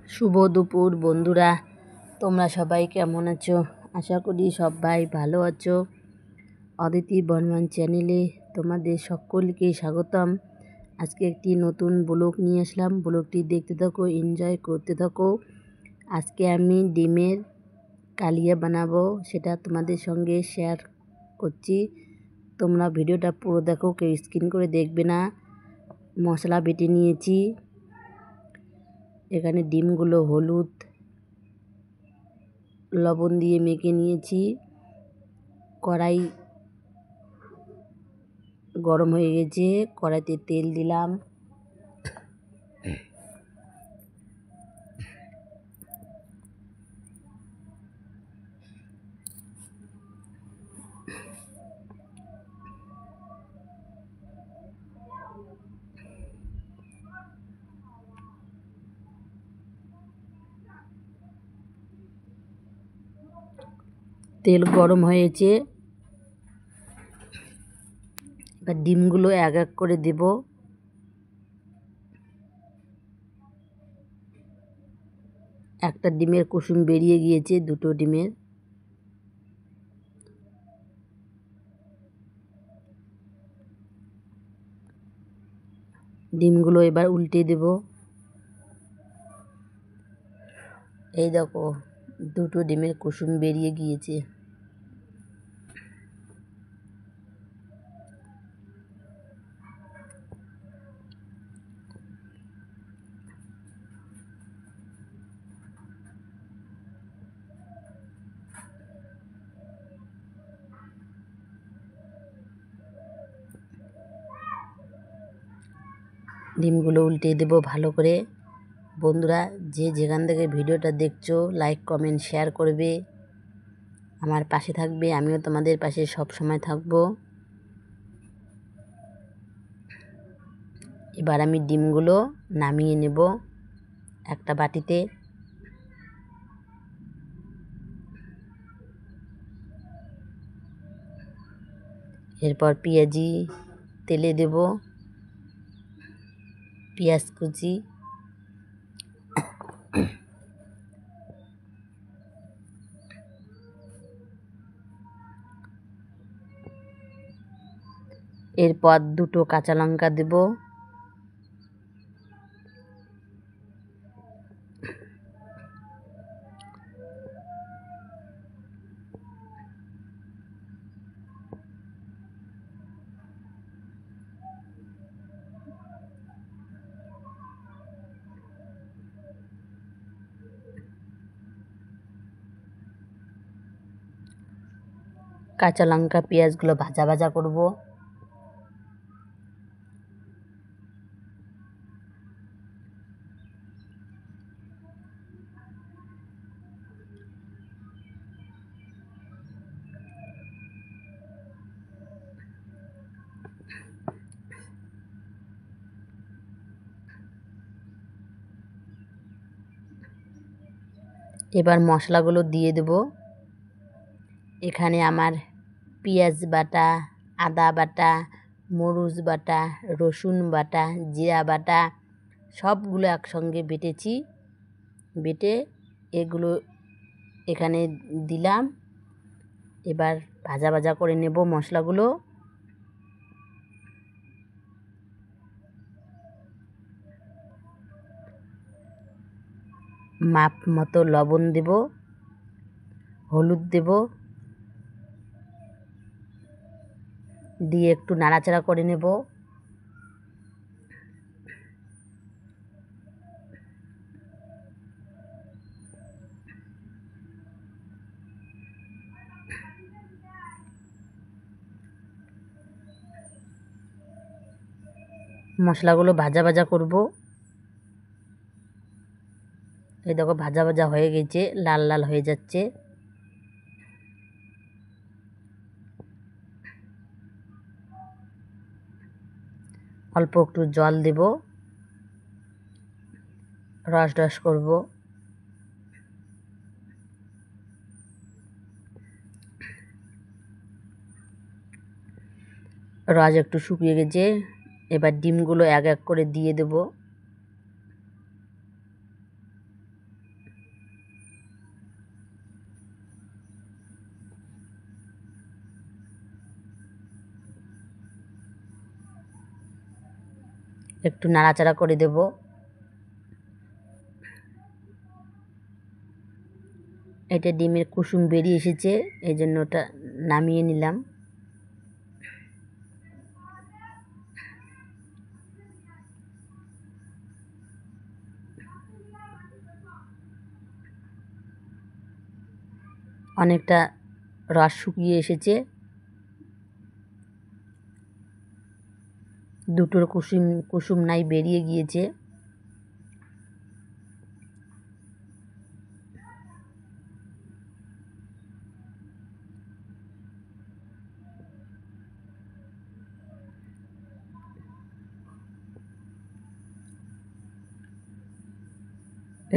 শুভ দুপুর বন্ধুরা, তোমরা সবাই কেমন আছো? আশা করি সবাই ভালো আছো। অদিতি বর্মন চ্যানেলে তোমাদের সকলকে স্বাগতম। আজকে একটি নতুন ব্লগ নিয়ে আসলাম। ব্লগটি দেখতে থাকো, এনজয় করতে থাকো। আজকে আমি ডিমের কালিয়া বানাবো, সেটা তোমাদের সঙ্গে শেয়ার করছি। তোমরা ভিডিওটা পুরো দেখো, কেউ স্কিপ করে দেখবে না। মশলা বেটে নিয়েছি। এখানে ডিমগুলো হলুদ লবণ দিয়ে মেখে নিয়েছি। কড়াই গরম হয়ে গেছে, কড়াইতে তেল দিলাম। তেল গরম হয়েছে, এবার ডিমগুলো এক এক করে দেব। একটা ডিমের কুসুম বেরিয়ে গিয়েছে, দুটো ডিমের। ডিমগুলো এবার উল্টে দেব। এই দেখো, দুটো ডিমের কুসুম বেরিয়ে গিয়েছে। ডিমগুলো উল্টে দেব ভালো করে। বন্ধুরা, যে যেখান থেকে ভিডিওটা দেখছো, লাইক কমেন্ট শেয়ার করবে, আমার পাশে থাকবে। আমিও তোমাদের পাশে সব সময় থাকবো। এবার আমি ডিমগুলো নামিয়ে নেব একটা বাটিতে। এরপর পেঁয়াজি তেলে দেব, পেঁয়াজ কুচি, এরপর দুটো কাঁচা লঙ্কা দেব। কাঁচা লঙ্কা পেঁয়াজগুলো ভাজা ভাজা করব। এবার মশলাগুলো দিয়ে দেব। এখানে আমার পেঁয়াজ বাটা, আদা বাটা, মরিচ বাটা, রসুন বাটা, জিরা বাটা সবগুলো একসঙ্গে বেটেছি। বেটে এগুলো এখানে দিলাম। এবার ভাজা ভাজা করে নেব মশলাগুলো। মাপ মতো লবণ দেব, হলুদ দেব, দিয়ে একটু নাড়াচাড়া করে নেব। মশলাগুলো ভাজা ভাজা করব। এই দেখো, ভাজা ভাজা হয়ে গেছে, লাল লাল হয়ে যাচ্ছে। অল্প একটু জল দেব, রস রস করব। রস একটু শুকিয়ে গেছে, এবার ডিমগুলো এক এক করে দিয়ে দেব। একটু নাড়াচাড়া করে দেব। এটা ডিমের কুসুম বেরিয়ে এসেছে, এই জন্য ওটা নামিয়ে নিলাম। অনেকটা রস শুকিয়ে এসেছে, দুটোর কুসুম কুসুম নাই বেরিয়ে গিয়েছে।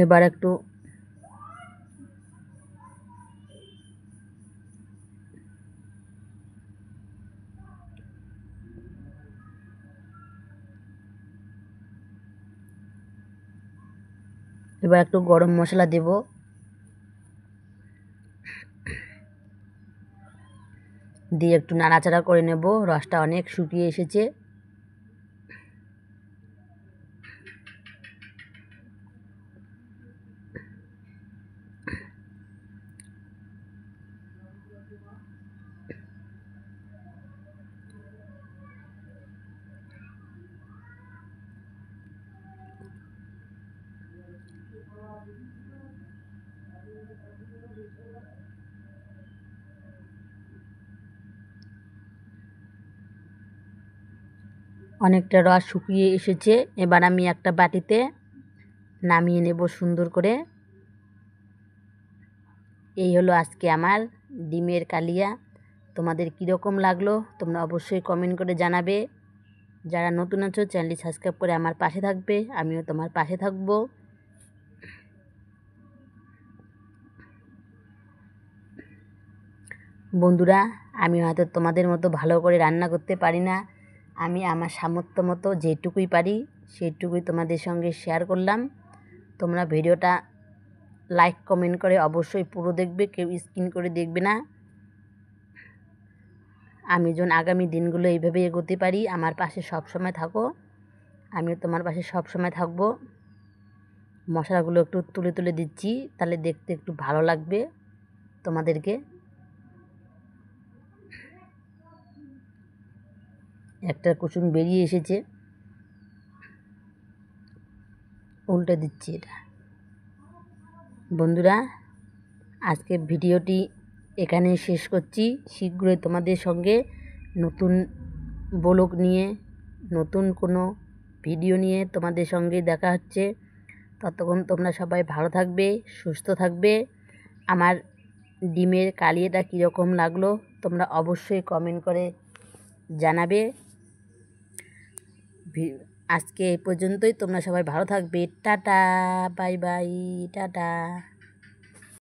এবার একটু গরম মশলা দেব। দিয়ে একটু নাড়াচাড়া করে নেব। রসটা অনেক শুকিয়ে এসেছে। অনেকটা রস শুকিয়ে এসেছে। এবার আমি একটা বাটিতে নামিয়ে নেব সুন্দর করে। এই হলো আজকে আমার ডিমের কালিয়া। তোমাদের কীরকম লাগলো তোমরা অবশ্যই কমেন্ট করে জানাবে। যারা নতুন আছো চ্যানেলটি সাবস্ক্রাইব করে আমার পাশে থাকবে, আমিও তোমার পাশে থাকব। বন্ধুরা, আমি হয়তো তোমাদের মতো ভালো করে রান্না করতে পারি না, আমি আমার সামর্থ্য মতো যেটুকুই পারি সেইটুকুই তোমাদের সঙ্গে শেয়ার করলাম। তোমরা ভিডিওটা লাইক কমেন্ট করে অবশ্যই পুরো দেখবে, কেউ স্কিপ করে দেখবে না। আমি যেন আগামী দিনগুলো এইভাবে এগোতে পারি, আমার পাশে সব সময় থাকো, আমিও তোমার পাশে সব সময় থাকবো। মশলাগুলো একটু তুলে তুলে দিচ্ছি, তাহলে দেখতে একটু ভালো লাগবে তোমাদেরকে। একটা কুসুম বেরিয়ে এসেছে, উল্টে দিচ্ছি এটা। বন্ধুরা, আজকে ভিডিওটি এখানেই শেষ করছি। শীঘ্রই তোমাদের সঙ্গে নতুন ব্লগ নিয়ে, নতুন কোনো ভিডিও নিয়ে তোমাদের সঙ্গে দেখা হচ্ছে। ততক্ষণ তোমরা সবাই ভালো থাকবে, সুস্থ থাকবে। আমার ডিমের কালিয়াটা কীরকম লাগলো তোমরা অবশ্যই কমেন্ট করে জানাবে। আজকে এই পর্যন্তই। তোমরা সবাই ভালো থাকবে। Tata, bye bye, tata.